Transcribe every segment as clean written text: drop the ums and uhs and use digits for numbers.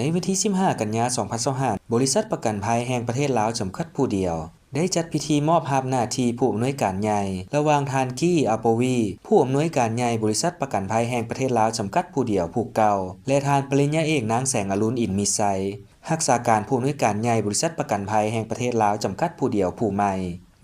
ในวันที่15กันยายน2025บริษัทประกันภัยแห่งประเทศลาวจำกัดผู้เดียวได้จัดพิธีมอบรับหน้าที่ผู้อำนวยการใหญ่ระหว่างทานกี้อาโปวีผู้อำนวยการใหญ่บริษัทประกันภัยแห่งประเทศลาวจำกัดผู้เดียวผู้เก่าและทานปริญญาเอกนางแสงอรุณอินมีไซรักษาการผู้อำนวยการใหญ่บริษัทประกันภัยแห่งประเทศลาวจำกัดผู้เดียวผู้ใหม่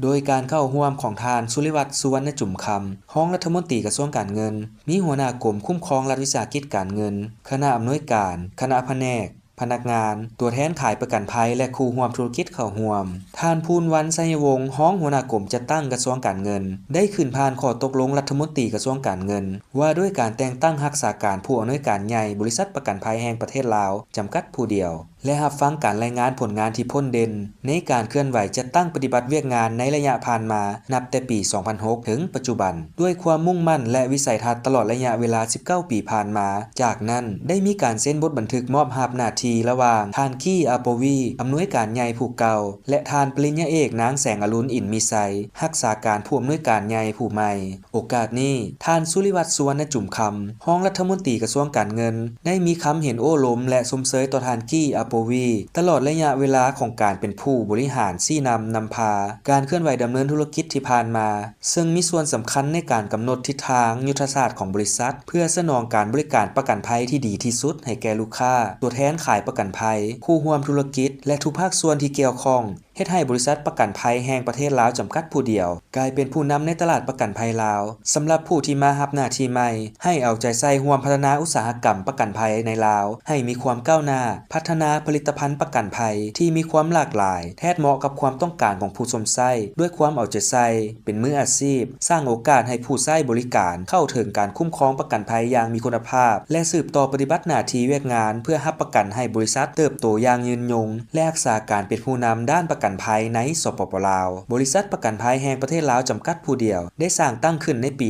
โดยการเข้าร่วมของทานสุริวัฒน์สุวรรณจุ่มคำรองรัฐมนตรีกระทรวงการเงินมีหัวหน้ากรมคุ้มครองรัฐวิสาหกิจการเงินคณะอำนวยการคณะแผนกพนักงานตัวแทนขายประกันภัยและคู่ร่วมธุรกิจเข้าร่วมท่านพูนวันไสยวงศ์รองหัวหน้ากรมจัดตั้งกระทรวงการเงินได้ขึ้นผ่านข้อตกลงรัฐมนตรีกระทรวงการเงินว่าด้วยการแต่งตั้งรักษาการผู้อำนวยการใหญ่บริษัทประกันภัยแห่งประเทศลาวจำกัดผู้เดียวและรับฟังการรายงานผลงานที่พ้นเด่นในการเคลื่อนไหวจัดตั้งปฏิบัติเวียกงานในระยะผ่านมานับแต่ปี 2006 ถึงปัจจุบันด้วยความมุ่งมั่นและวิสัยทัศน์ตลอดระยะเวลา 19 ปีผ่านมาจากนั้นได้มีการเซ็นบทบันทึกมอบรับหน้าที่ระหว่างทานกี้อาโปวีอำนวยการใหญ่ผู้เก่าและทานปริญญาเอกนางแสงอรุณอินมีไซรักษาการผู้อำนวยการใหญ่ผู้ใหม่โอกาสนี้ท่านสุริวัฒน์สุวรรณจุ่มคำรองรัฐมนตรีกระทรวงการเงินได้มีคำเห็นโอ้ล้มและสมเสยต่อทานกี้อาโปวีตลอดระยะเวลาของการเป็นผู้บริหารชี้นำพาการเคลื่อนไหวดำเนินธุรกิจที่ผ่านมาซึ่งมีส่วนสำคัญในการกำหนดทิศทางยุทธศาสตร์ของบริษัทเพื่อสนองการบริการประกันภัยที่ดีที่สุดให้แก่ลูกค้าตัวแทนขายประกันภัยผู้ร่วมธุรกิจและทุกภาคส่วนที่เกี่ยวข้องเฮ็ดให้บริษัทประกันภัยแห่งประเทศลาวจำกัดผู้เดียวกลายเป็นผู้นำในตลาดประกันภัยลาวสำหรับผู้ที่มารับหน้าที่ใหม่ให้เอาใจใส่ร่วมพัฒนาอุตสาหกรรมประกันภัยในลาวให้มีความก้าวหน้าพัฒนาผลิตภัณฑ์ประกันภัยที่มีความหลากหลายแทบเหมาะกับความต้องการของผู้สมใช้ด้วยความเอาใจใส่เป็นมืออาชีพสร้างโอกาสให้ผู้ใช้บริการเข้าถึงการคุ้มครองประกันภัยอย่างมีคุณภาพและสืบต่อปฏิบัติหน้าที่เวียกงานเพื่อรับประกันให้บริษัทเติบโตอย่างยืนยงและรักษาการเป็นผู้นำด้านประกันภัยในสปป.ลาวบริษัทประกันภัยแห่งประเทศลาวจำกัดผู้เดียวได้สร้างตั้งขึ้นในปี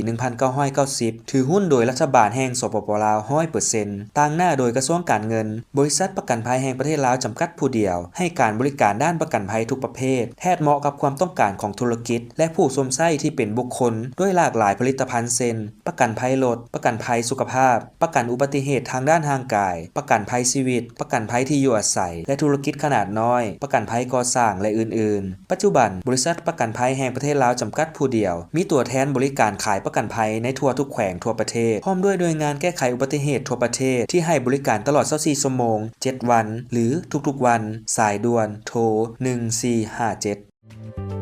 1990 ถือหุ้นโดยรัฐบาลแห่งสปป.ลาว 100% ตั้งหน้าโดยกระทรวงการเงินบริษัทประกันภัยแห่งประเทศลาวจำกัดผู้เดียวให้การบริการด้านประกันภัยทุกประเภทแทบเหมาะกับความต้องการของธุรกิจและผู้สมใช้ที่เป็นบุคคลด้วยหลากหลายผลิตภัณฑ์เช่นประกันภัยรถประกันภัยสุขภาพประกันอุบัติเหตุทางด้านทางกายประกันภัยชีวิตประกันภัยที่อยู่อาศัยและธุรกิจขนาดน้อยประกันภัยก่อสร้างและอื่นๆปัจจุบันบริษัทประกันภัยแห่งประเทศลาวจำกัดผู้เดียวมีตัวแทนบริการขายประกันภัยในทั่วทุกแขวงทั่วประเทศพร้อมด้วยหน่วยงานแก้ไขอุบัติเหตุทั่วประเทศที่ให้บริการตลอด24ชั่วโมง7วันหรือทุกๆวันสายด่วนโทร1457